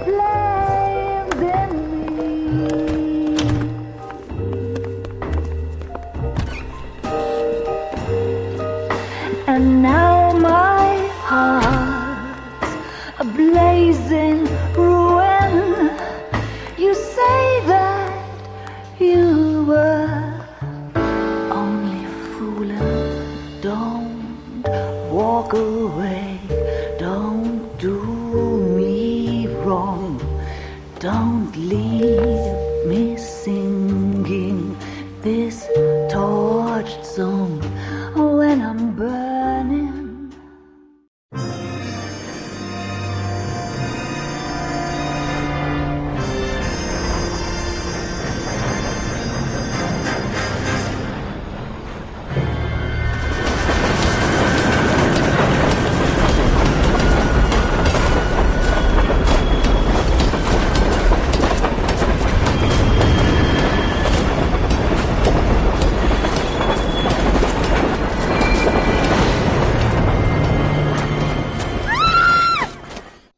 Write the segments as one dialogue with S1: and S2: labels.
S1: flames in me. And now my heart's a blazing ruin. You say that you were only fooling. Don't walk away. Don't do me wrong. Don't leave me singing this torched song when I'm burning.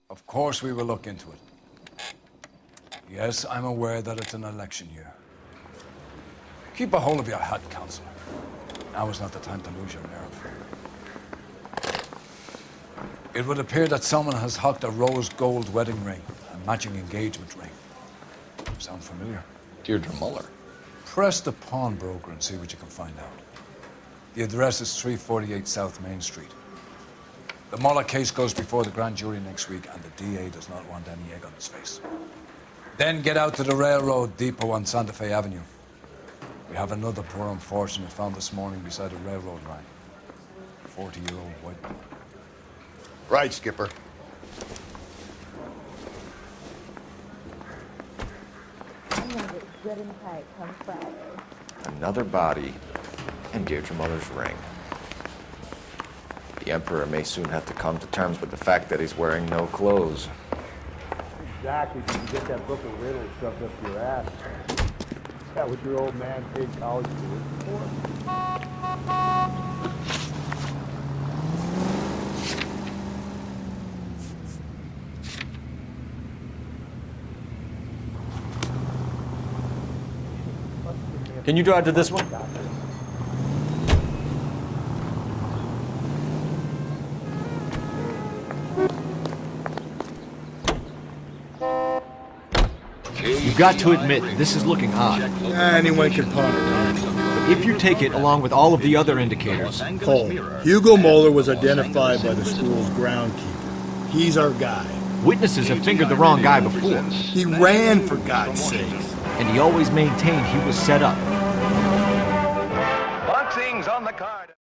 S2: Of course we will look into it. Yes, I'm aware that it's an election year. Keep a hold of your hat, Counselor. Now is not the time to lose your nerve. It would appear that someone has hocked a rose gold wedding ring and matching engagement ring. Sound familiar?
S3: Deirdre Muller.
S2: Press the pawnbroker and see what you can find out. The address is 348 South Main Street. The Muller case goes before the grand jury next week, and the DA does not want any egg on his face. Then get out to the railroad depot on Santa Fe Avenue. We have another poor unfortunate found this morning beside a railroad line. 40-year-old white boy.
S4: Right, Skipper.
S5: I'm gonna get good and tight come Friday.
S3: Another body and Deirdre Muller's ring. The Emperor may soon have to come to terms with the fact that he's wearing no clothes.
S6: Exactly, did you get that book of riddles shoved up your ass? Is that what your old man paid college tuition for?
S3: Can you drive to this one?
S7: You've got to admit, this is looking odd.
S6: Anyone can ponder that.
S7: If you take it along with all of the other indicators...
S6: Cole, Hugo Moeller was identified by the school's groundkeeper. He's our guy.
S7: Witnesses have fingered the wrong guy before.
S6: He ran, for God's sakes.
S7: And he always maintained he was set up.
S8: Boxing's on the card.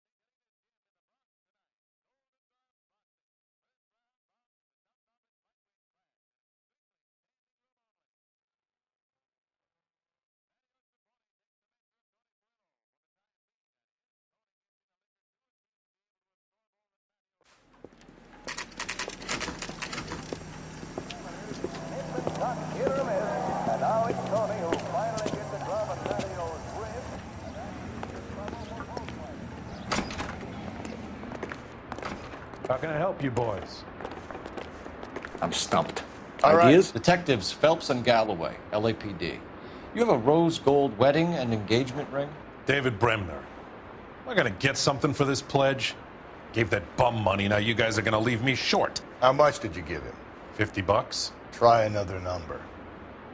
S9: How can I help you boys?
S3: I'm stumped.
S9: Ideas?
S3: Detectives Phelps and Galloway, LAPD. You have a rose gold wedding and engagement ring?
S9: David Bremner. Am I gonna get something for this pledge? Gave that bum money, now you guys are gonna leave me short.
S4: How much did you give him?
S9: $50?
S4: Try another number.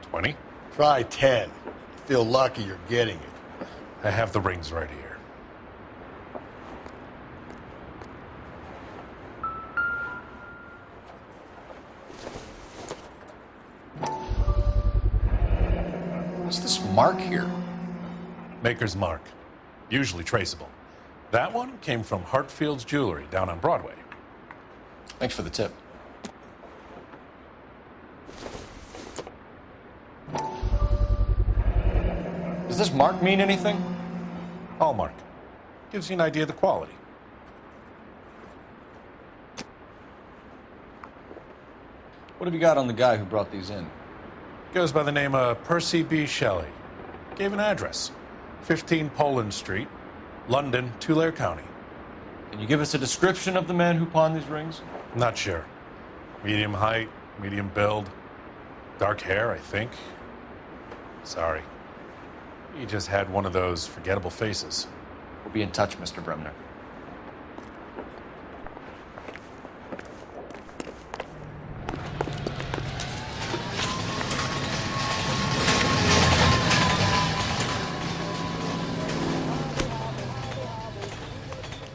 S9: 20?
S4: Try 10. Feel lucky you're getting it.
S9: I have the rings right here.
S3: What's this mark here?
S9: Maker's mark. Usually traceable. That one came from Hartfield's Jewelry down on Broadway.
S3: Thanks for the tip. Does this mark mean anything?
S9: Hallmark. Gives you an idea of the quality.
S3: What have you got on the guy who brought these in?
S9: Goes by the name of Percy B. Shelley. Gave an address. 15 Poland Street, London, Tulare County.
S3: Can you give us a description of the man who pawned these rings?
S9: Not sure. Medium height, medium build. Dark hair, I think. Sorry. He just had one of those forgettable faces.
S3: We'll be in touch, Mr. Bremner.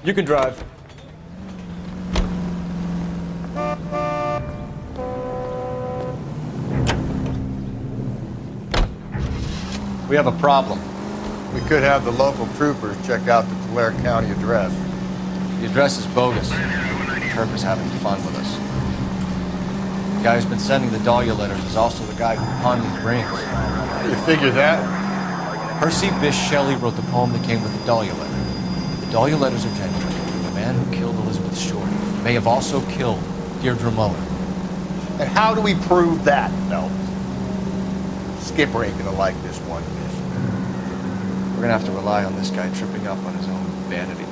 S3: You can drive. We have a problem.
S4: We could have the local troopers check out the Tulare County address.
S3: The address is bogus. Turk is having fun with us. The guy who's been sending the Dahlia letters is also the guy who pawned these rings.
S4: You figure that?
S3: Percy Bysshe Shelley wrote the poem that came with the Dahlia letter. The Dahlia letters are genuine. The man who killed Elizabeth Short may have also killed Deirdre Muller.
S4: And how do we prove that, Phelps? Skipper ain't gonna like this one bit.
S3: We're gonna have to rely on this guy tripping up on his own vanity.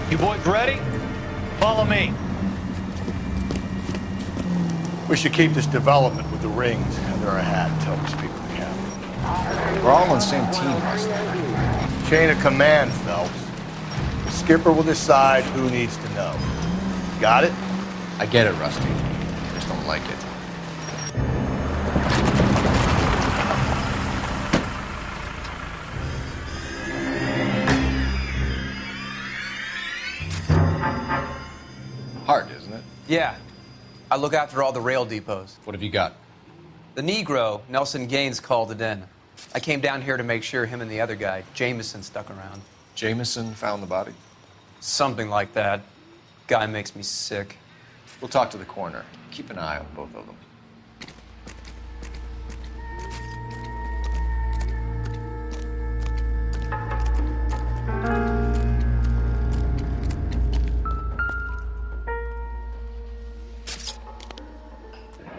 S7: You boys ready? Follow me.
S4: We should keep this development with the rings under our hat until we speak with the captain.
S3: We're all on the same team, Rusty.
S4: Chain of command, Phelps. The skipper will decide who needs to know. Got it?
S3: I get it, Rusty. I just don't like it. Hard, isn't it?
S8: Yeah. I look after all the rail depots.
S3: What have you got?
S8: The Negro, Nelson Gaines, called it in. I came down here to make sure him and the other guy, Jameson, stuck around.
S3: Jameson found the body?
S8: Something like that. Guy makes me sick.
S3: We'll talk to the coroner. Keep an eye on both of them.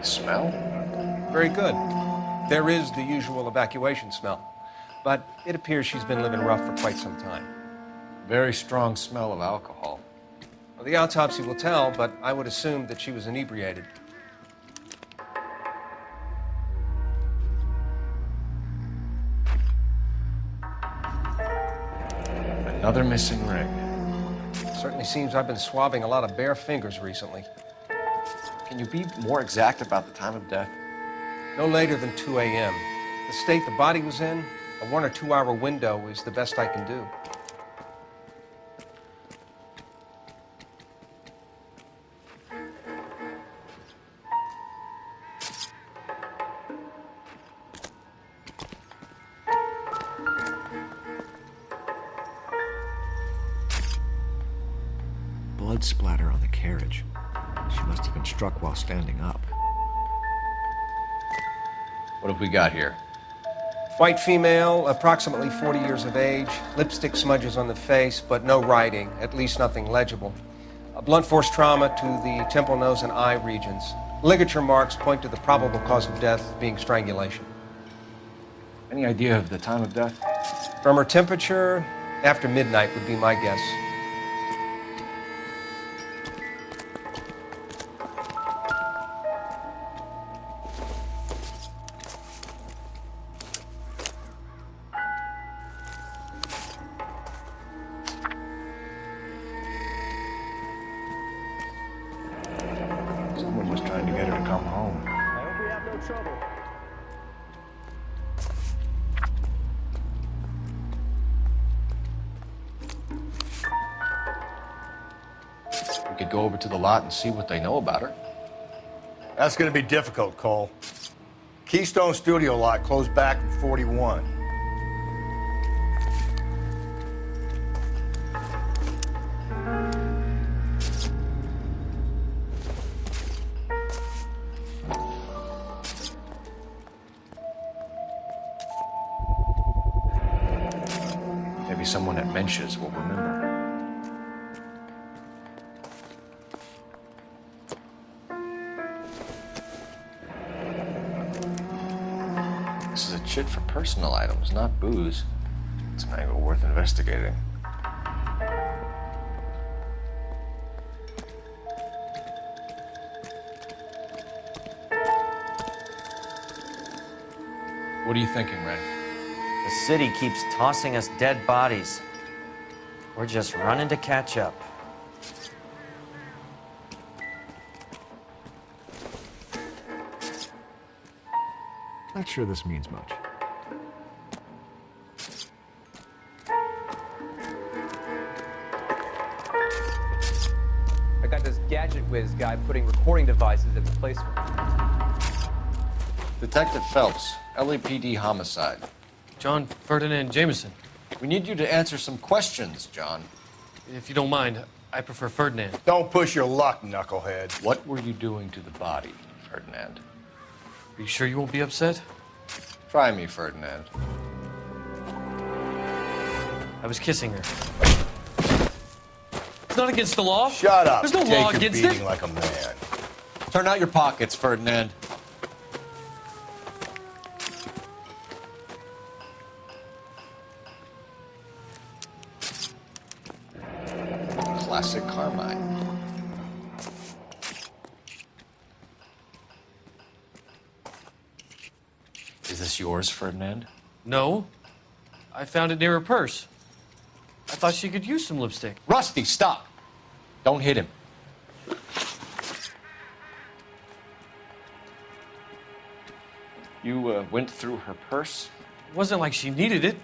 S3: Smell?
S10: Very good. There is the usual evacuation smell, but it appears she's been living rough for quite some time.
S3: Very strong smell of alcohol.
S10: Well, the autopsy will tell, but I would assume that she was inebriated.
S3: Another missing ring.
S10: Certainly seems I've been swabbing a lot of bare fingers recently.
S3: Can you be more exact about the time of death?
S10: No later than 2 a.m. The state the body was in, a 1 or 2 hour window is the best I can do.
S7: Blood splatter on the carriage. She must have been struck while standing up.
S3: What have we got here?
S10: White female, approximately 40 years of age, lipstick smudges on the face, but no writing, at least nothing legible. A blunt force trauma to the temple, nose, and eye regions. Ligature marks point to the probable cause of death being strangulation.
S3: Any idea of the time of death?
S10: From her temperature, after midnight would be my guess.
S3: Someone was trying to get her to come home.
S6: I hope we have no trouble.
S3: We could go over to the lot and see what they know about her.
S4: That's gonna be difficult, Cole. Keystone Studio lot closed back in 41.
S3: Maybe someone at Mensch's will remember.
S7: This is a chit for personal items, not booze. It's an angle worth investigating.
S3: What are you thinking, Ray?
S11: The city keeps tossing us dead bodies. We're just running to catch up.
S7: Not sure this means much.
S8: I got this gadget whiz guy putting recording devices at the place.
S7: Detective Phelps, LAPD homicide.
S12: John Ferdinand Jameson.
S7: We need you to answer some questions, John.
S12: If you don't mind, I prefer Ferdinand.
S4: Don't push your luck, knucklehead.
S7: What were you doing to the body, Ferdinand?
S12: Are you sure you won't be upset?
S7: Try me, Ferdinand.
S12: I was kissing her. It's not against the law.
S4: Shut up.
S12: There's no
S4: Take
S12: law
S4: your
S12: against
S4: beating
S12: it.
S4: like a man.
S7: Turn out your pockets, Ferdinand. Classic Carmine. Is this yours, Ferdinand?
S12: No. I found it near her purse. I thought she could use some lipstick.
S7: Rusty, stop! Don't hit him. You went through her purse?
S12: It wasn't like she needed it.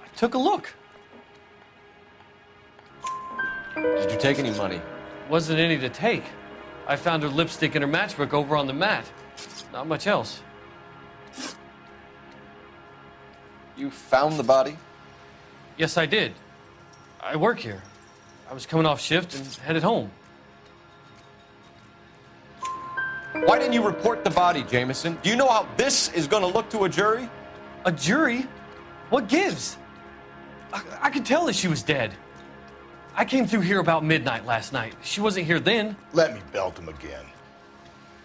S12: I took a look.
S7: Did you take any money?
S12: Wasn't any to take. I found her lipstick and her matchbook over on the mat. Not much else.
S7: You found the body?
S12: Yes, I did. I work here. I was coming off shift and headed home.
S7: Why didn't you report the body, Jameson? Do you know how this is going to look to a jury?
S12: A jury? What gives? I could tell that she was dead. I came through here about midnight last night. She wasn't here then.
S4: Let me belt him again.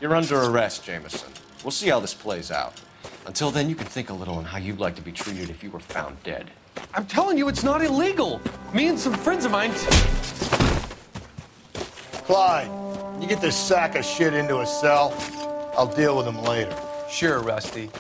S7: You're under arrest, Jameson. We'll see how this plays out. Until then, you can think a little on how you'd like to be treated if you were found dead.
S12: I'm telling you, it's not illegal. Me and some friends of mine...
S4: Clyde, you get this sack of shit into a cell. I'll deal with him later.
S8: Sure, Rusty.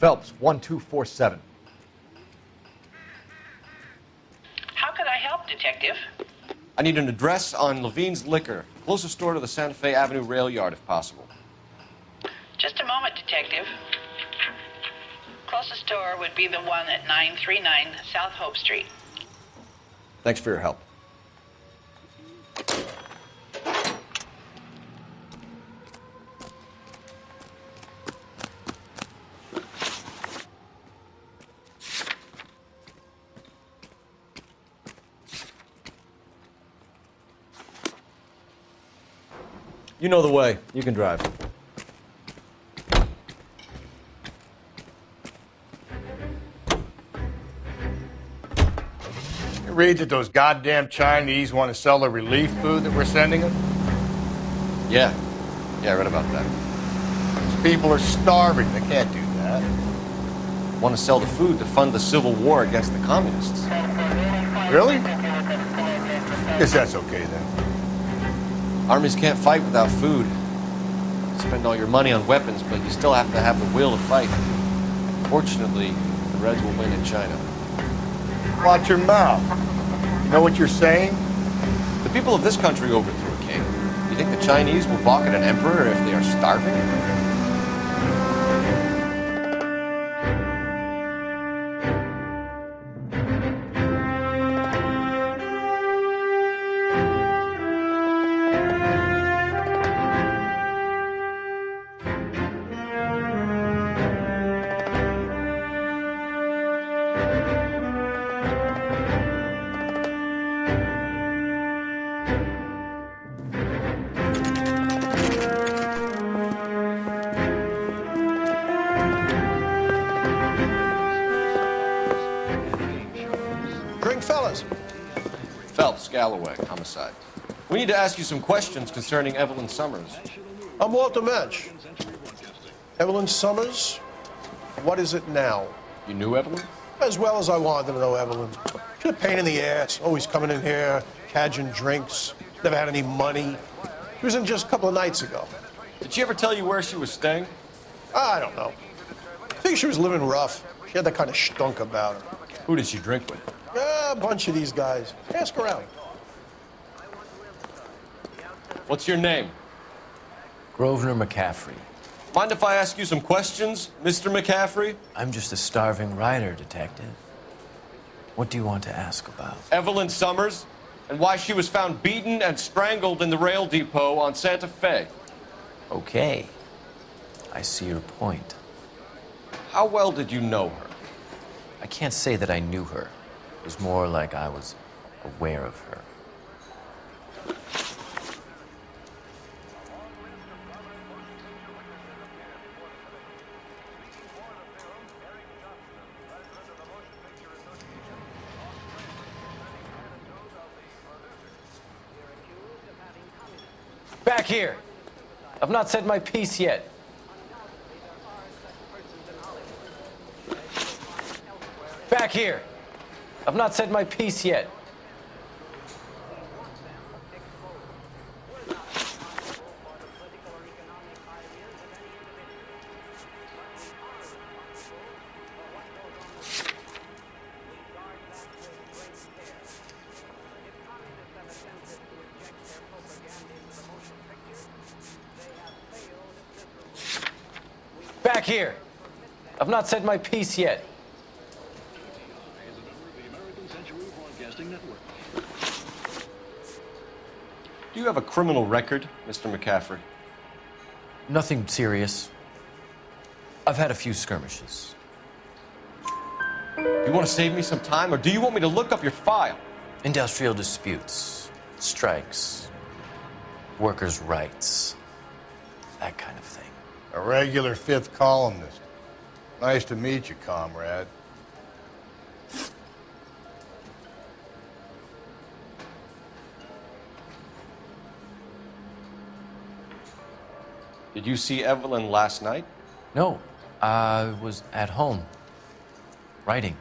S3: Phelps, 1247.
S13: How could I help, Detective?
S7: I need an address on Levine's Liquor. Closest store to the Santa Fe Avenue rail yard, if possible.
S13: Just a moment, Detective. Closest store would be the one at 939 South Hope Street.
S7: Thanks for your help. You know the way. You can drive.
S4: You read that those goddamn Chinese want to sell the relief food that we're sending them?
S7: Yeah. Yeah, I read about that.
S4: These people are starving. They can't do that.
S7: Want to sell the food to fund the civil war against the communists.
S4: Really? Guess that's okay then.
S7: Armies can't fight without food. Spend all your money on weapons, but you still have to have the will to fight. Fortunately, the Reds will win in China.
S4: Watch your mouth. You know what you're saying?
S7: The people of this country overthrew a king. You think the Chinese will balk at an emperor if they are starving? Galloway, homicide. We need to ask you some questions concerning Evelyn Summers.
S14: I'm Walter Mensch. Evelyn Summers? What is it now?
S7: You knew Evelyn?
S14: As well as I wanted to know Evelyn. She's a pain in the ass, always coming in here, cadging drinks, never had any money. She was in just a couple of nights ago.
S7: Did she ever tell you where she was staying?
S14: I don't know. I think she was living rough. She had that kind of stunk about her.
S7: Who did she drink with?
S14: A bunch of these guys. Ask around.
S7: What's your name?
S15: Grosvenor McCaffrey.
S7: Mind if I ask you some questions, Mr. McCaffrey?
S15: I'm just a starving writer, Detective. What do you want to ask about?
S7: Evelyn Summers, and why she was found beaten and strangled in the rail depot on Santa Fe.
S15: Okay. I see your point.
S7: How well did you know her?
S15: I can't say that I knew her. It was more like I was aware of her.
S16: Back here. I've not said my piece yet. Back here. I've not said my piece yet. Back here. I've not said my piece yet.
S7: Do you have a criminal record, Mr. McCaffrey?
S15: Nothing serious. I've had a few skirmishes.
S7: You want to save me some time, or do you want me to look up your file?
S15: Industrial disputes, strikes, workers' rights, that kind of thing.
S4: A regular fifth columnist. Nice to meet you, comrade.
S7: Did you see Evelyn last night?
S15: No, I was at home, writing.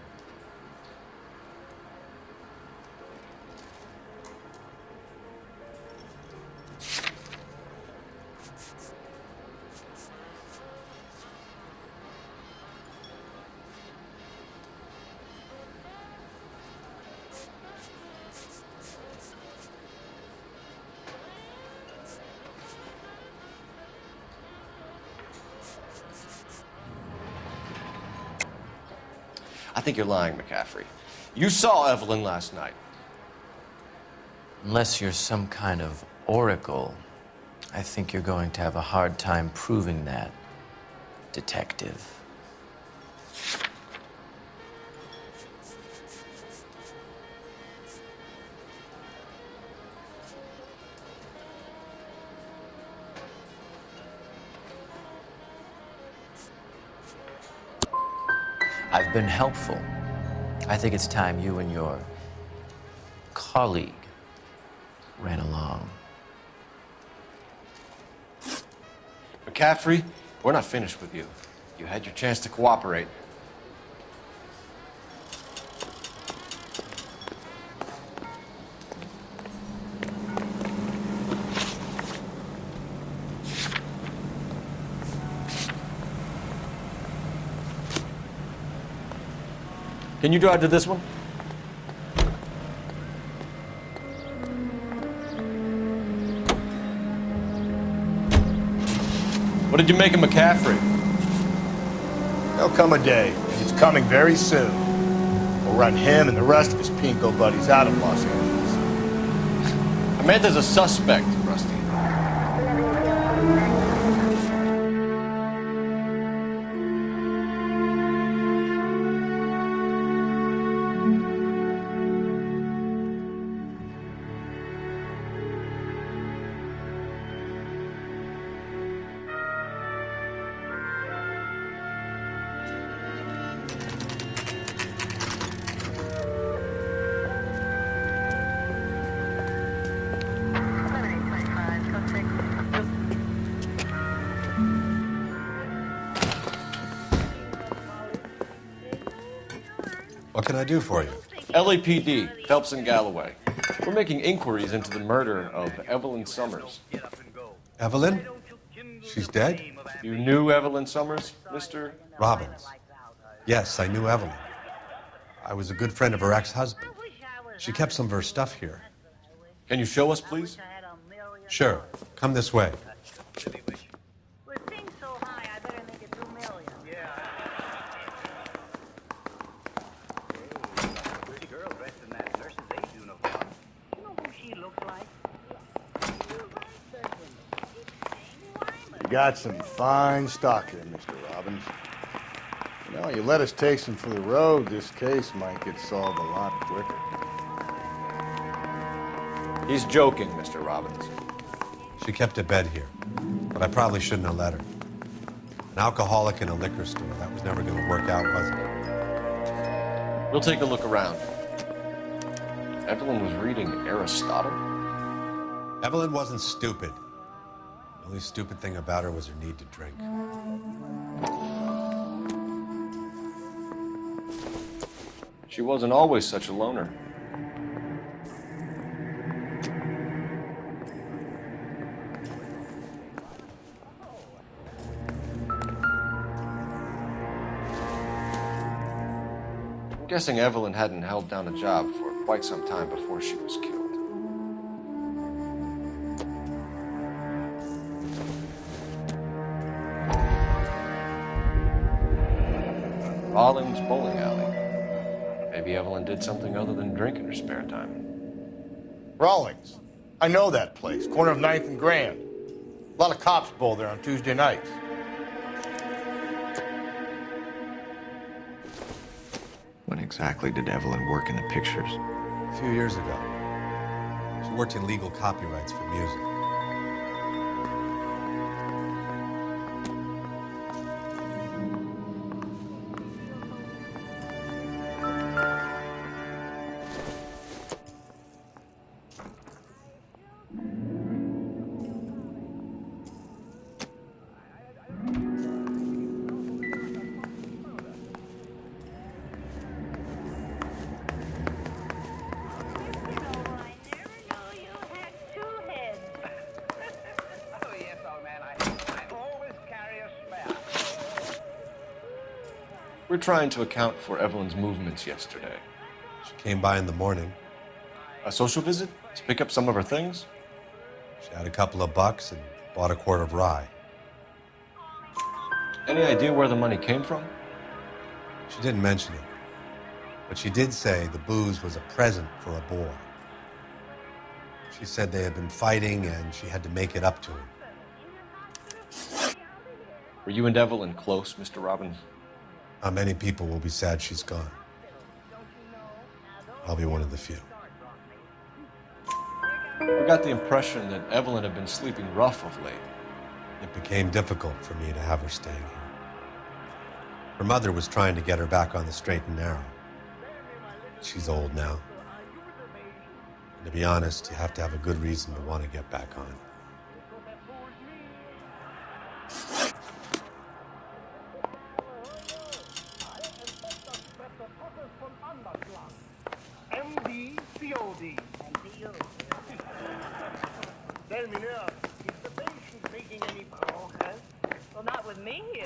S7: I think you're lying, McCaffrey. You saw Evelyn last night.
S15: Unless you're some kind of oracle, I think you're going to have a hard time proving that, Detective. I've been helpful. I think it's time you and your colleague ran along.
S7: McCaffrey, we're not finished with you. You had your chance to cooperate. Can you drive to this one? What did you make of McCaffrey?
S4: There'll come a day, and it's coming very soon. We'll run him and the rest of his pinko buddies out of Los Angeles.
S7: Amanda's a suspect, Rusty.
S17: What can I do for you?
S7: LAPD, Phelps and Galloway. We're making inquiries into the murder of Evelyn Summers.
S17: Evelyn? She's dead?
S7: You knew Evelyn Summers, Mr.
S17: Robbins. Yes, I knew Evelyn. I was a good friend of her ex-husband. She kept some of her stuff here.
S7: Can you show us, please?
S17: Sure. Come this way.
S4: You got some fine stock here, Mr. Robbins. You know, you let us take some for the road, this case might get solved a lot quicker.
S7: He's joking, Mr. Robbins.
S17: She kept a bed here, but I probably shouldn't have let her. An alcoholic in a liquor store, that was never going to work out, was it?
S7: We'll take a look around. Evelyn was reading Aristotle?
S17: Evelyn wasn't stupid. The only stupid thing about her was her need to drink.
S7: She wasn't always such a loner. I'm guessing Evelyn hadn't held down a job for quite some time before she was killed. Rollins Bowling Alley. Maybe Evelyn did something other than drink in her spare time.
S4: Rawlings. I know that place, corner of 9th and Grand. A lot of cops bowl there on Tuesday nights.
S18: When exactly did Evelyn work in the pictures?
S17: A few years ago. She worked in legal copyrights for music.
S7: We're trying to account for Evelyn's movements yesterday.
S17: She came by in the morning.
S7: A social visit? To pick up some of her things?
S17: She had a couple of bucks and bought a quart of rye.
S7: Any idea where the money came from?
S17: She didn't mention it. But she did say the booze was a present for a boy. She said they had been fighting and she had to make it up to him.
S7: Were you and Evelyn close, Mr. Robbins?
S17: Many people will be sad she's gone. I'll be one of the few.
S7: We got the impression that Evelyn had been sleeping rough of late.
S17: It became difficult for me to have her staying here. Her mother was trying to get her back on the straight and narrow. She's old now. And to be honest, you have to have a good reason to want to get back on.
S6: MD, COD. Tell me now, is the patient making any progress?
S13: Well, not with me here.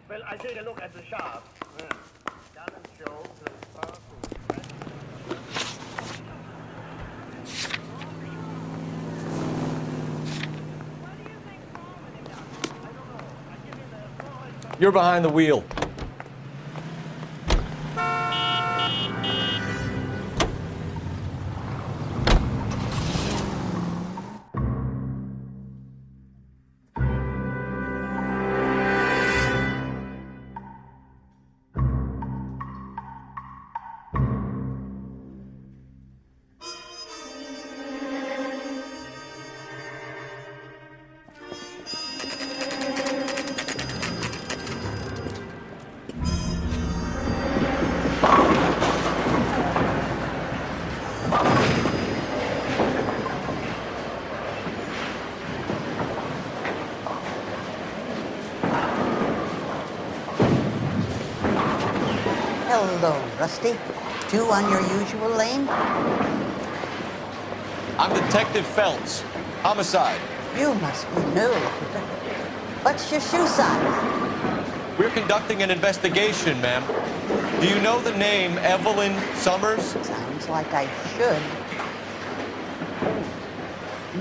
S6: Well, I take a look at the shop. Doesn't show the parcel.
S7: You're behind the wheel.
S19: Hello, Rusty. Two on your usual lane?
S7: I'm Detective Phelps. Homicide.
S19: You must be new. What's your shoe size?
S7: We're conducting an investigation, ma'am. Do you know the name Evelyn Summers?
S19: Sounds like I should.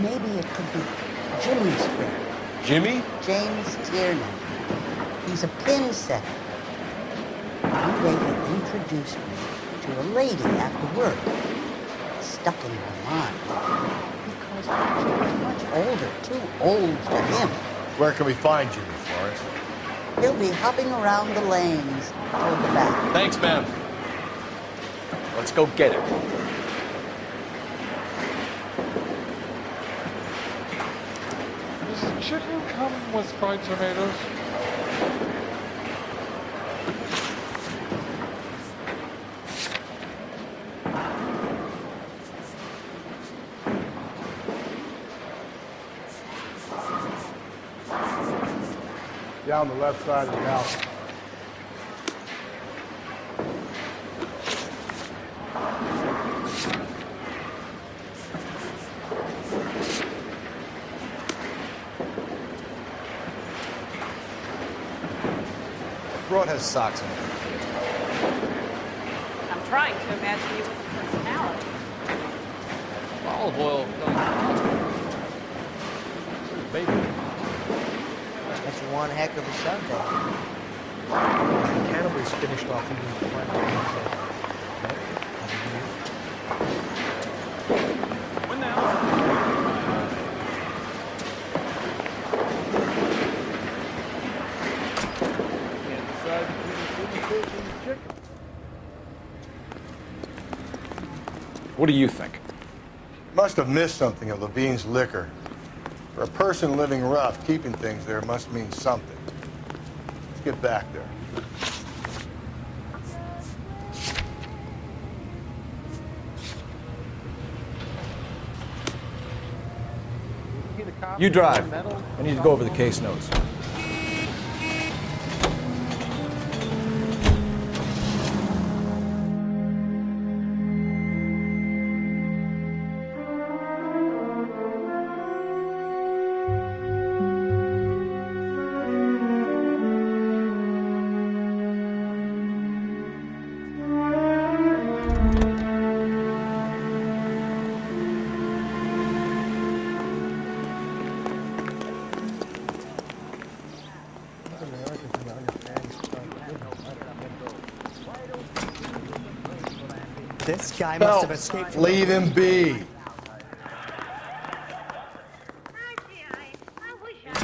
S19: Maybe it could be Jimmy's friend.
S7: Jimmy?
S19: James Tiernan. He's a pin setter. One day he introduced me to a lady after work. It stuck in my mind because she was much older, too old for him.
S4: Where can we find Jimmy, Florence?
S19: He'll be hopping around the lanes toward the back.
S7: Thanks, ma'am. Let's go get him.
S20: Does chicken come with fried tomatoes?
S6: Down the left side of the house.
S3: Broad has socks on it.
S13: I'm trying to imagine you with a personality.
S16: Olive oil. Baby.
S19: That's one heck of a Sunday.
S14: The cannibals finished off eating the plant.
S20: When the hell? Can't decide between the fish and the chicken.
S3: What do you think?
S4: Must have missed something at Levine's liquor. For a person living rough, keeping things there must mean something. Let's get back there.
S3: You drive. I need to go over the case notes.
S21: This guy must have escaped from...
S4: Leave him be.
S21: You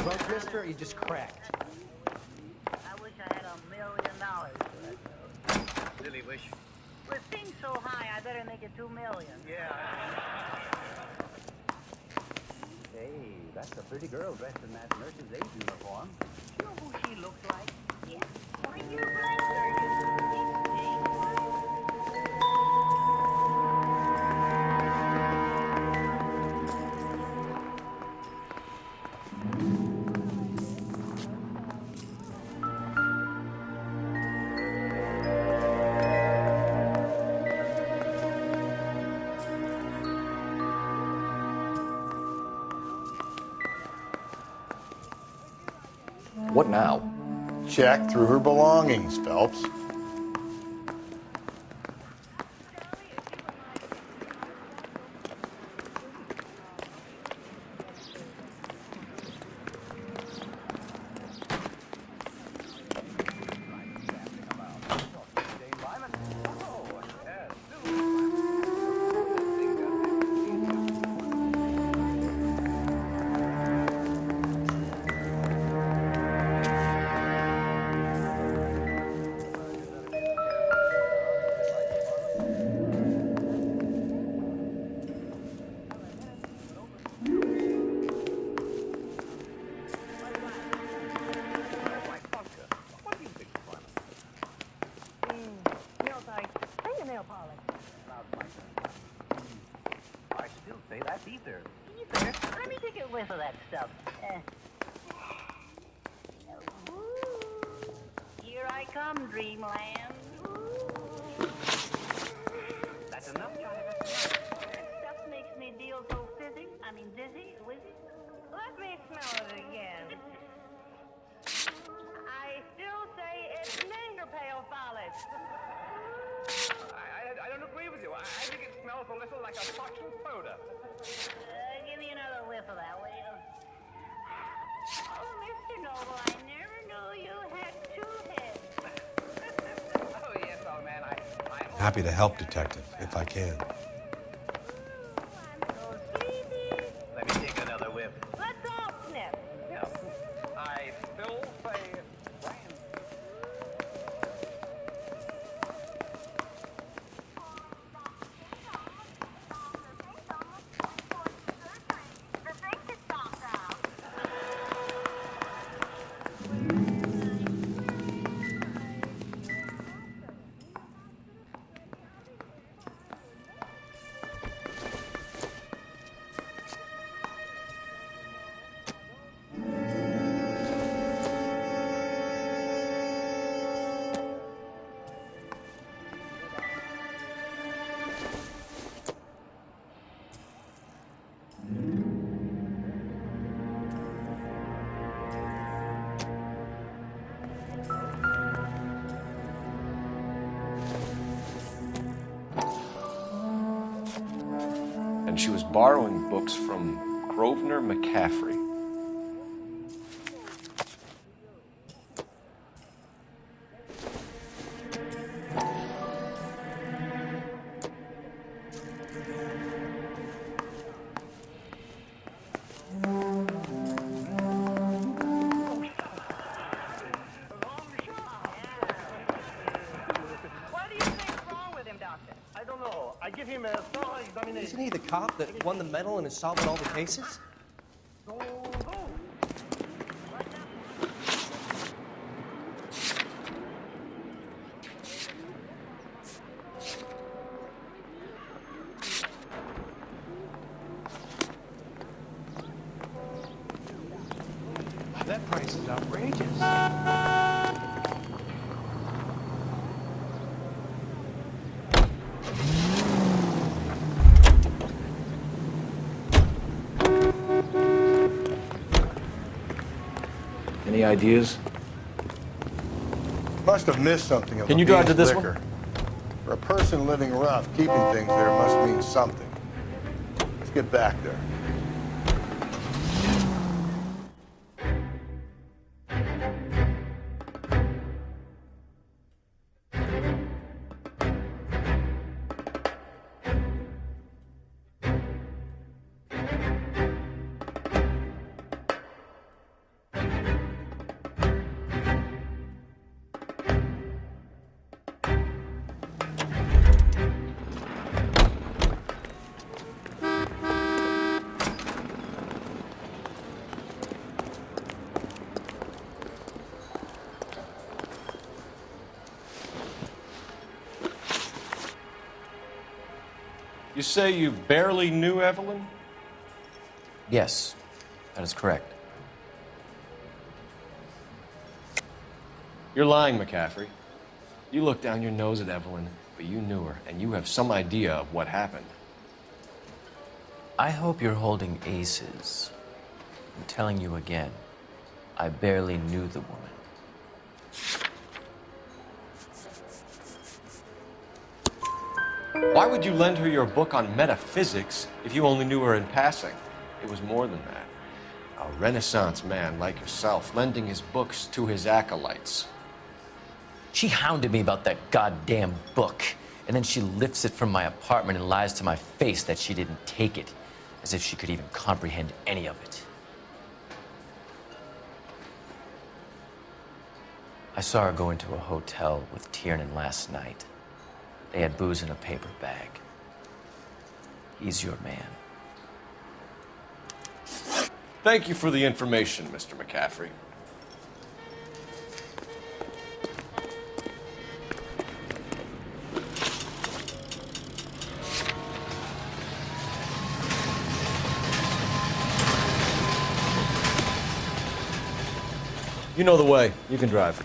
S21: broke, mister, or you just cracked?
S22: I wish I had $1 million for that.
S23: Really wish.
S22: With things so high, I better make it $2 million.
S23: Yeah. Hey, that's a pretty girl dressed in that nurse's aide uniform.
S22: You know who she looks like? Yeah. Why, you're right, Sergeant.
S3: What now?
S4: Check through her belongings, Phelps.
S23: I still say that's ether.
S22: Ether? Let me take a whiff of that stuff. Here I come, dreamland.
S23: enough, Driver.
S22: Stuff makes me feel so dizzy, wizzy. Let me smell it again. I still say it's nigger pale follies.
S23: I don't agree with you. I think it smells a little like a Fox and soda.
S22: Give me another whiff of that, will you? Oh, Mr. Noble, I never knew you had two heads.
S23: Oh, yes, old man.
S17: Happy to help, Detective, if I can.
S23: Let me take another whiff.
S22: Let's all sniff.
S23: Yeah. I still say it's brand.
S7: And she was borrowing books from Grosvenor McCaffrey.
S22: What do you think's wrong with him, Doctor?
S14: I don't know. I give him a thorough examination.
S10: Isn't he the cop that won the medal and is solving all the cases?
S14: That price is outrageous.
S3: Any ideas?
S4: Must have missed something.
S3: Can you drive to this
S4: liquor. For a person living rough, keeping things there must mean something. Let's get back there.
S7: You say you barely knew Evelyn?
S15: Yes, that is correct.
S7: You're lying, McCaffrey. You looked down your nose at Evelyn, but you knew her, and you have some idea of what happened.
S15: I hope you're holding aces. I'm telling you again, I barely knew the woman.
S7: Why would you lend her your book on metaphysics if you only knew her in passing? It was more than that. A Renaissance man like yourself, lending his books to his acolytes.
S15: She hounded me about that goddamn book, and then she lifts it from my apartment and lies to my face that she didn't take it, as if she could even comprehend any of it. I saw her go into a hotel with Tiernan last night. They had booze in a paper bag. He's your man.
S7: Thank you for the information, Mr. McCaffrey.
S3: You know the way. You can drive.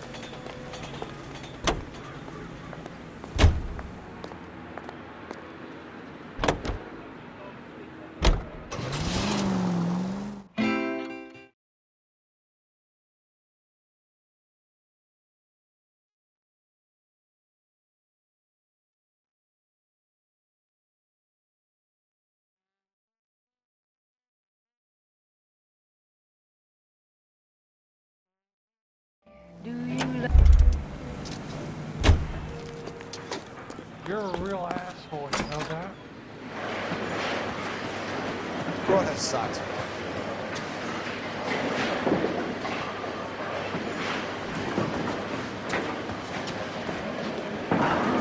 S20: You're a real asshole, you know that?
S1: Go ahead, socks.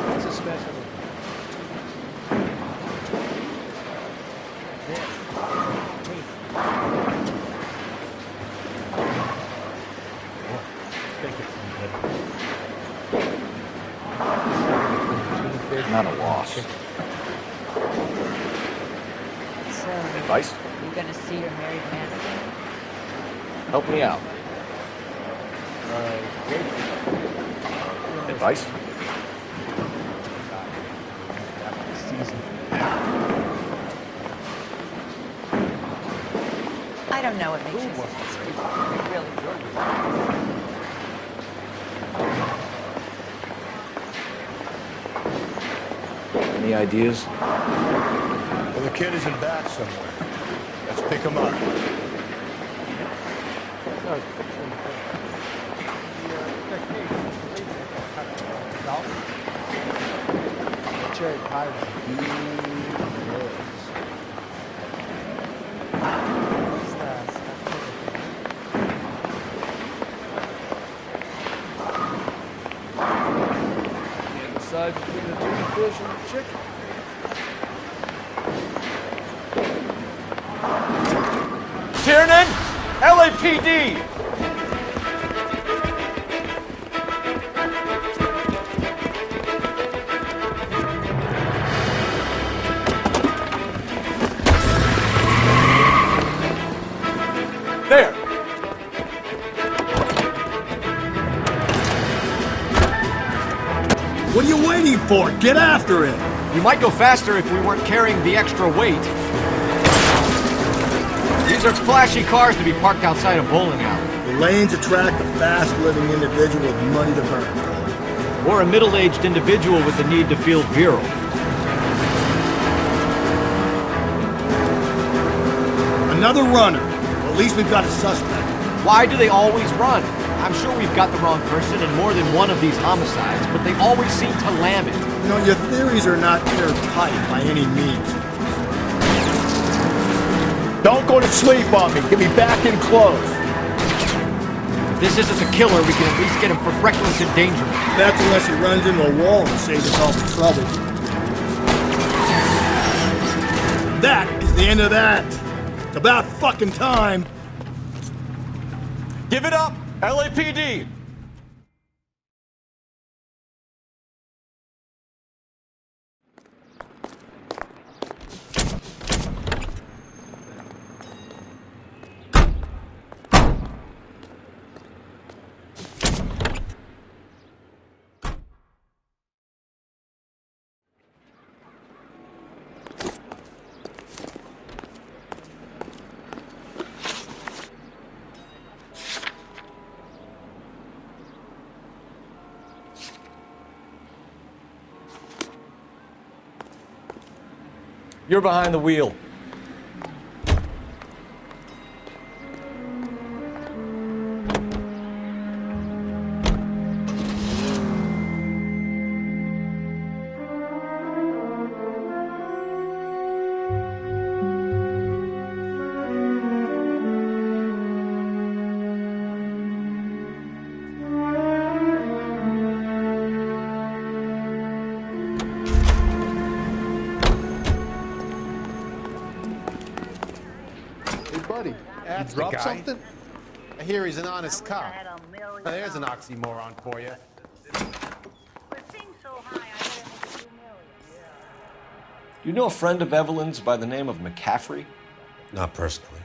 S1: What's a special?
S2: Not a loss.
S5: So,
S2: Advice?
S5: you gonna see your married man again?
S2: Help me out. Advice?
S5: I don't know what makes you so really.
S2: Any ideas?
S4: Well, the kid is in back somewhere. Let's pick him up.
S21: Cherry pie was
S1: Decide between the tuna fish and the chicken.
S7: Tiernan, LAPD! There!
S4: What are you waiting for? Get after it!
S7: You might go faster if we weren't carrying the extra weight. These are flashy cars to be parked outside a bowling alley.
S4: The lanes attract a fast-living individual with money to burn.
S7: Or a middle-aged individual with the need to feel virile.
S4: Another runner. Well, at least we've got a suspect.
S7: Why do they always run? I'm sure we've got the wrong person in more than one of these homicides, but they always seem to lam it.
S4: You know, your theories are not airtight by any means. Don't go to sleep on me. Get me back in close.
S7: If this isn't the killer, we can at least get him for reckless endangerment.
S4: That's unless he runs into a wall and saves us all the trouble. That is the end of that. It's about fucking time.
S7: Give it up, LAPD! You're behind the wheel.
S1: Buddy,
S21: That's
S1: you dropped
S21: the guy.
S1: something? I hear he's an honest cop. Now, there's an oxymoron for you.
S7: Do you know a friend of Evelyn's by the name of McCaffrey?
S17: Not personally.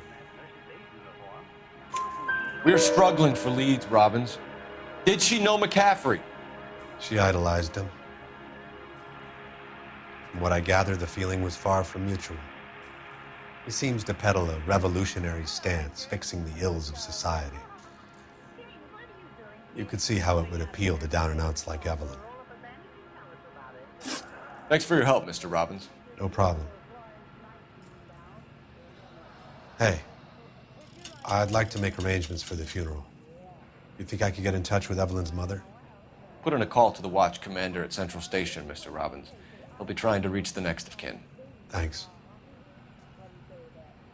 S7: We're struggling for leads, Robbins. Did she know McCaffrey?
S17: She idolized him. From what I gather, the feeling was far from mutual. He seems to peddle a revolutionary stance, fixing the ills of society. You could see how it would appeal to down-and-outs like Evelyn.
S7: Thanks for your help, Mr. Robbins.
S17: No problem. Hey, I'd like to make arrangements for the funeral. You think I could get in touch with Evelyn's mother?
S7: Put in a call to the watch commander at Central Station, Mr. Robbins. He'll be trying to reach the next of kin.
S17: Thanks.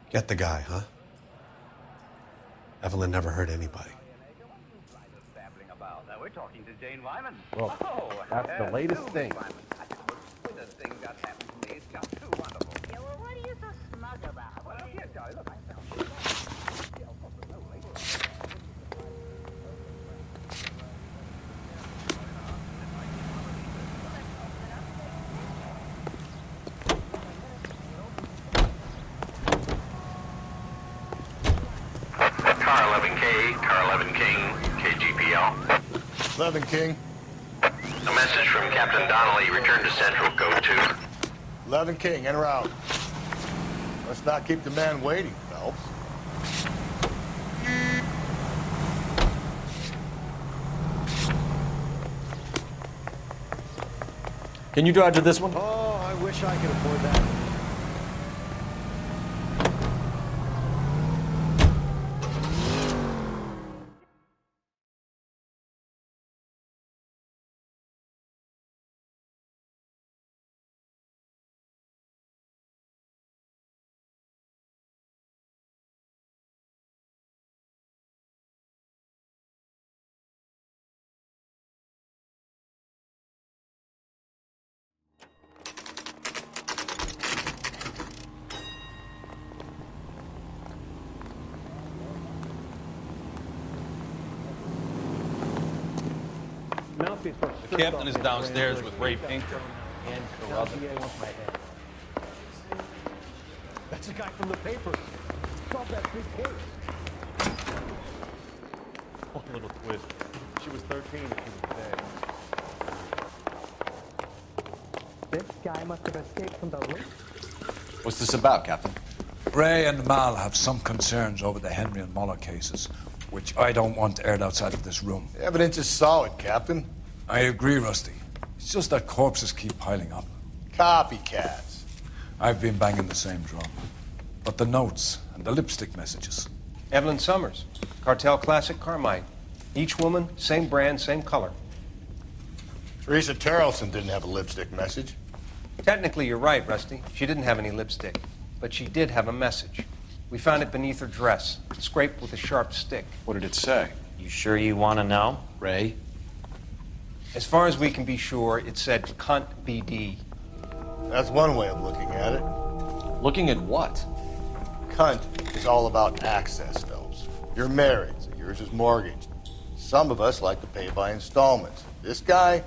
S17: Get the guy, huh? Evelyn never hurt anybody.
S23: Now we're talking to Jane Wyman.
S1: Well,
S23: Oh,
S1: that's the latest thing.
S23: With the thing that happened to me, it's just too wonderful.
S22: Yeah, well, what are you so smug about?
S23: Well, here, Charlie, look, I found
S9: Car 11K, Car 11 King, KGPL.
S4: 11 King.
S9: A message from Captain Donnelly. Return to Central, code 2.
S4: 11 King, en route. Let's not keep the man waiting, Phelps.
S7: Can you drive to this one?
S1: Oh, I wish I could afford that.
S11: The captain is downstairs with Ray Pinker and Carruthers.
S6: That's the guy from the paper. Solved that big case.
S11: One little twist. She was 13 and she was dead.
S12: This guy must have escaped from the room.
S7: What's this about, Captain?
S24: Ray and Mal have some concerns over the Henry and Muller cases, which I don't want aired outside of this room.
S4: The evidence is solid, Captain.
S24: I agree, Rusty. It's just that corpses keep piling up.
S4: Copycats.
S24: I've been banging the same drum. But the notes and the lipstick messages.
S10: Evelyn Summers, Cartel Classic Carmine. Each woman, same brand, same color.
S4: Teresa Terrelson didn't have a lipstick message.
S10: Technically, you're right, Rusty. She didn't have any lipstick, but she did have a message. We found it beneath her dress, scraped with a sharp stick.
S7: What did it say?
S15: You sure you want to know?
S7: Ray?
S10: As far as we can be sure, it said cunt BD.
S4: That's one way of looking at it.
S7: Looking at what?
S4: Cunt is all about access, Phelps. You're married, so yours is mortgaged. Some of us like to pay by installments. This guy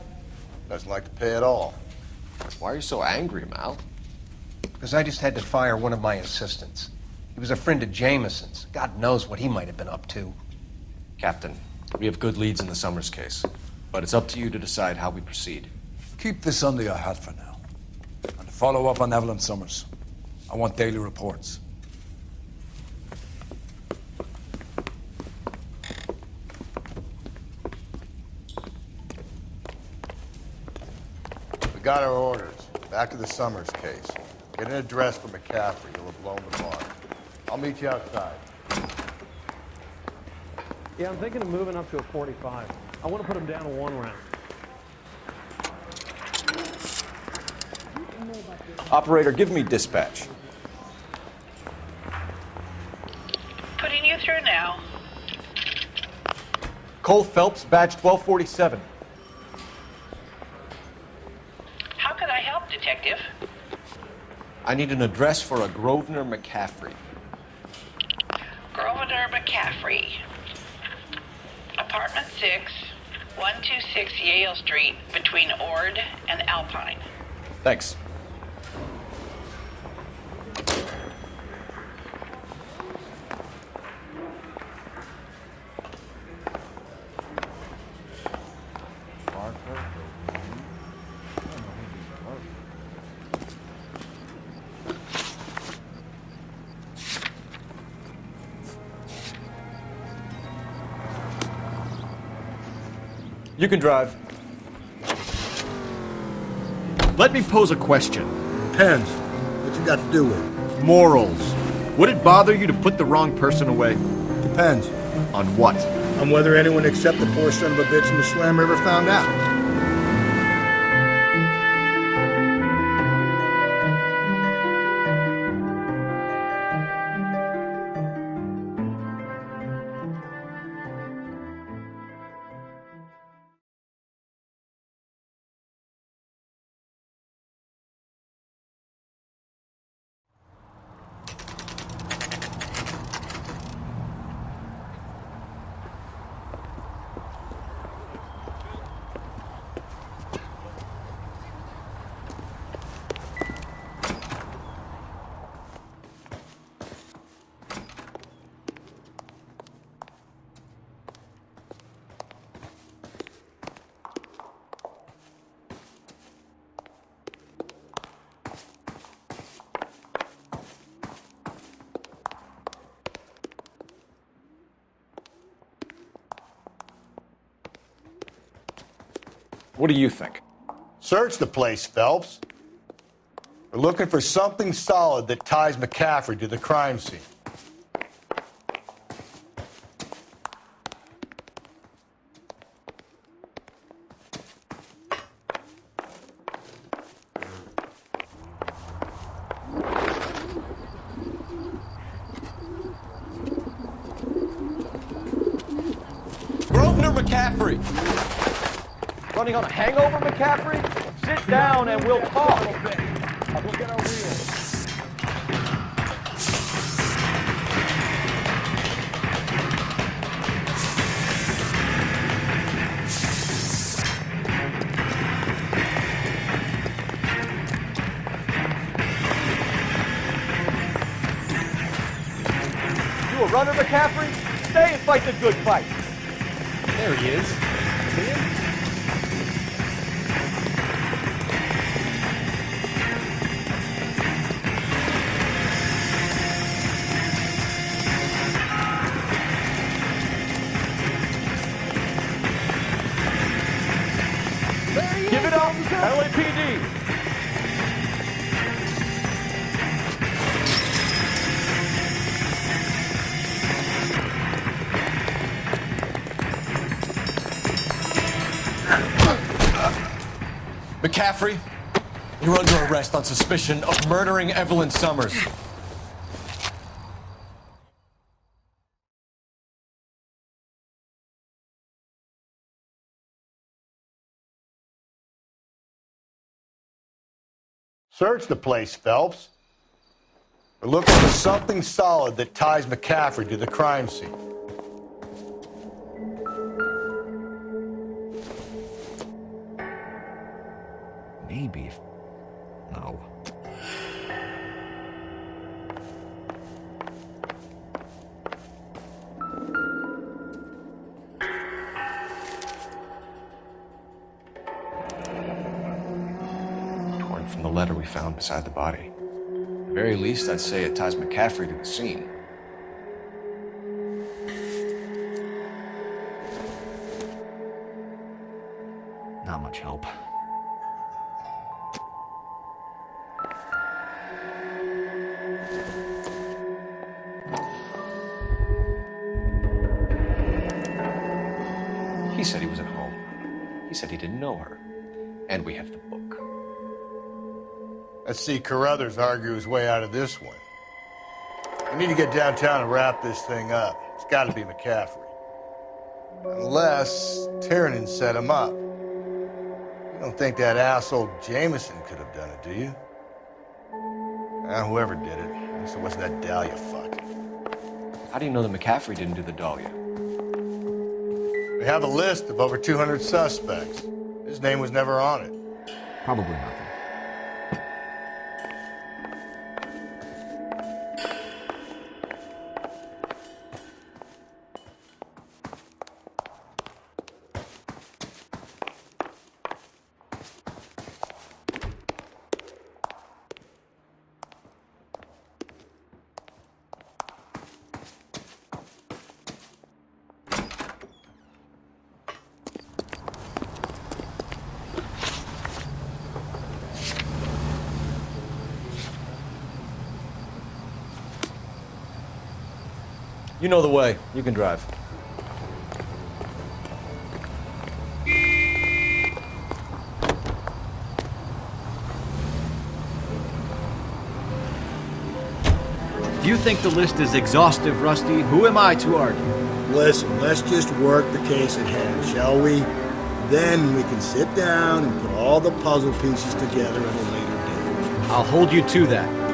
S4: doesn't like to pay at all.
S7: Why are you so angry, Mal?
S10: Because I just had to fire one of my assistants. He was a friend of Jameson's. God knows what he might have been up to.
S7: Captain, we have good leads in the Summers case, but it's up to you to decide how we proceed.
S24: Keep this under your hat for now. And follow up on Evelyn Summers. I want daily reports.
S4: We got our orders. Back to the Summers case. Get an address for McCaffrey. You'll have blown the mark. I'll meet you outside.
S6: Yeah, I'm thinking of moving up to a 45. I want to put him down to 1 round.
S7: Operator, give me dispatch.
S13: Putting you through now.
S7: Cole Phelps, badge 1247.
S13: How can I help, Detective?
S7: I need an address for a Grosvenor McCaffrey.
S13: Grosvenor McCaffrey. Apartment 6, 126 Yale Street, between Ord and Alpine.
S7: Thanks. You can drive.
S25: Let me pose a question.
S4: Depends. What you got to do with it?
S25: Morals. Would it bother you to put the wrong person away?
S4: Depends.
S25: On what?
S4: On whether anyone except the poor son of a bitch in the Slam River found out.
S2: What do you think?
S4: Search the place, Phelps. We're looking for something solid that ties McCaffrey to the crime scene.
S7: McCaffrey! Running on a hangover, McCaffrey? Sit down and we'll talk.
S6: Look at our wheels.
S7: You a runner, McCaffrey? Stay and fight the good fight. There he is. See him? Give it up, LAPD. McCaffrey, you're under arrest on suspicion of murdering Evelyn Summers.
S4: Search the place, Phelps. We're looking for something solid that ties McCaffrey to the crime scene.
S2: Maybe. No.
S7: Torn from the letter we found beside the body. At the very least, I'd say it ties McCaffrey to the scene.
S2: Not much help.
S7: He said he was at home. He said he didn't know her. And we have the book.
S4: Let's see Carruthers argue his way out of this one. We need to get downtown and wrap this thing up. It's got to be McCaffrey. Unless Tiernan set him up. You don't think that asshole Jameson could have done it, do you? Whoever did it. At least it wasn't that Dahlia fuck.
S7: How do you know that McCaffrey didn't do the Dahlia?
S4: We have a list of over 200 suspects. His name was never on it.
S2: Probably nothing.
S7: You know the way. You can drive.
S25: If you think the list is exhaustive, Rusty, who am I to argue?
S8: Listen, let's just work the case at hand, shall we? Then we can sit down and put all the puzzle pieces together at a later date.
S25: I'll hold you to that.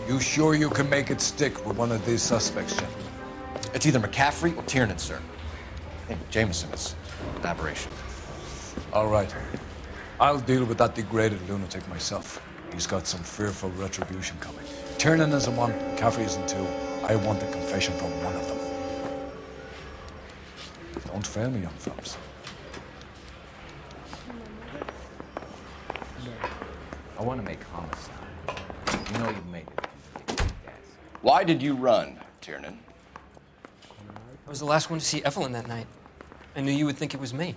S24: You sure you can make it stick with one of these suspects, Jim?
S7: It's either McCaffrey or Tiernan, sir. I think Jameson is an aberration.
S24: All right. I'll deal with that degraded lunatic myself. He's got some fearful retribution coming. Tiernan isn't one, McCaffrey isn't two. I want a confession from one of them. Don't fail me, young fellas.
S2: I want to make homicide. You know you've made it.
S7: Why did you run, Tiernan?
S3: I was the last one to see Evelyn that night. I knew you would think it was me.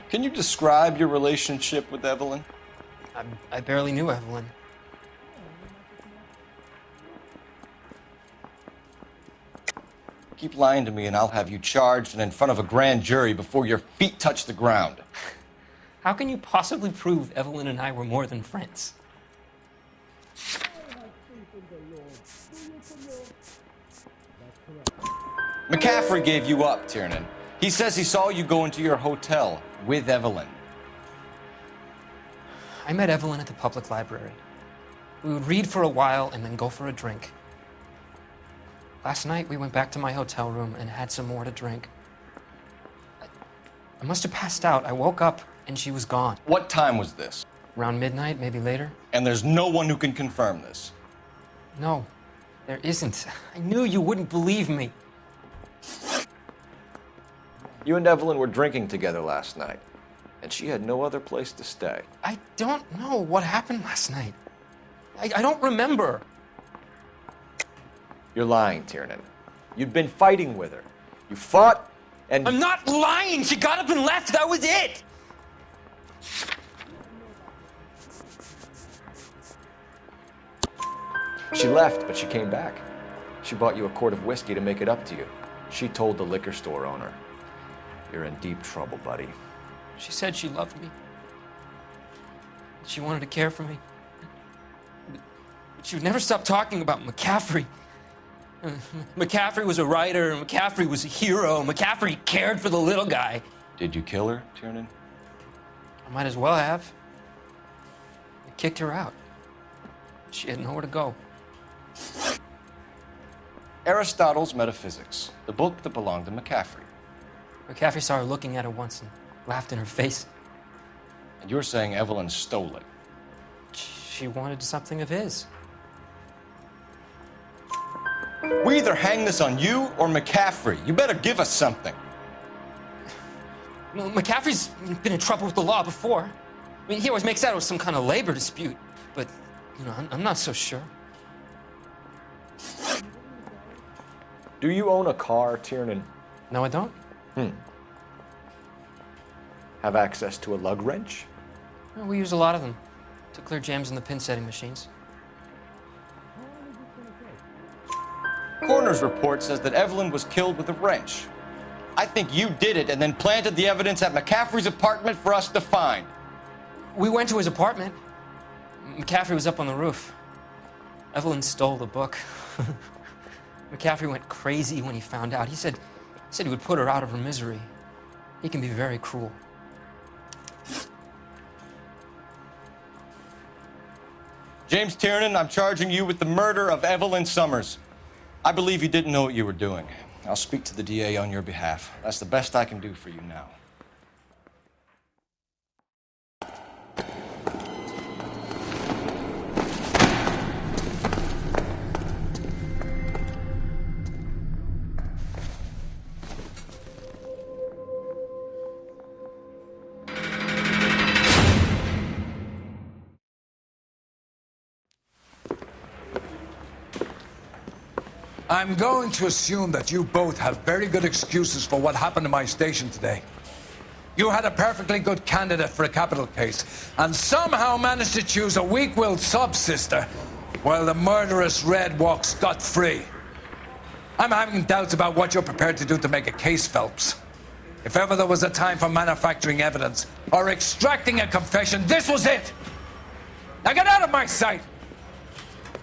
S7: Can you describe your relationship with Evelyn?
S3: I barely knew Evelyn.
S7: Keep lying to me and I'll have you charged and in front of a grand jury before your feet touch the ground.
S3: How can you possibly prove Evelyn and I were more than friends?
S7: McCaffrey gave you up, Tiernan. He says he saw you go into your hotel with Evelyn.
S3: I met Evelyn at the public library. We would read for a while and then go for a drink. Last night, we went back to my hotel room and had some more to drink. I must have passed out. I woke up and she was gone.
S7: What time was this?
S3: Around midnight, maybe later.
S7: And there's no one who can confirm this?
S3: No, there isn't. I knew you wouldn't believe me.
S7: You and Evelyn were drinking together last night, and she had no other place to stay.
S3: I don't know what happened last night. I don't remember.
S7: You're lying, Tiernan. You'd been fighting with her. You fought, and...
S3: I'm not lying! She got up and left, that was it!
S7: She left, but she came back. She bought you a quart of whiskey to make it up to you. She told the liquor store owner. You're in deep trouble, buddy.
S3: She said she loved me. She wanted to care for me. But she would never stop talking about McCaffrey. McCaffrey was a writer, and McCaffrey was a hero. McCaffrey cared for the little guy.
S7: Did you kill her, Tiernan?
S3: I might as well have. I kicked her out. She had nowhere to go.
S7: Aristotle's Metaphysics, the book that belonged to McCaffrey.
S3: McCaffrey saw her looking at it once and laughed in her face.
S7: And you're saying Evelyn stole it?
S3: She wanted something of his.
S7: We either hang this on you or McCaffrey. You better give us something.
S3: Well, McCaffrey's been in trouble with the law before. I mean, he always makes out it was some kind of labor dispute, but, you know, I'm not so sure.
S7: Do you own a car, Tiernan?
S3: No, I don't.
S7: Have access to a lug wrench?
S3: Well, we use a lot of them to clear jams in the pin setting machines.
S7: Coroner's report says that Evelyn was killed with a wrench. I think you did it and then planted the evidence at McCaffrey's apartment for us to find.
S3: We went to his apartment. McCaffrey was up on the roof. Evelyn stole the book. McCaffrey went crazy when he found out. He said he would put her out of her misery. He can be very cruel.
S7: James Tiernan, I'm charging you with the murder of Evelyn Summers. I believe you didn't know what you were doing. I'll speak to the DA on your behalf. That's the best I can do for you now.
S24: I'm going to assume that you both have very good excuses for what happened in my station today. You had a perfectly good candidate for a capital case, and somehow managed to choose a weak-willed sub-sister, while the murderous Red walks scot-free. I'm having doubts about what you're prepared to do to make a case, Phelps. If ever there was a time for manufacturing evidence, or extracting a confession, this was it! Now get out of my sight!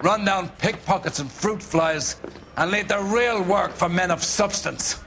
S24: Run down pickpockets and fruit flies, and leave the real work for men of substance.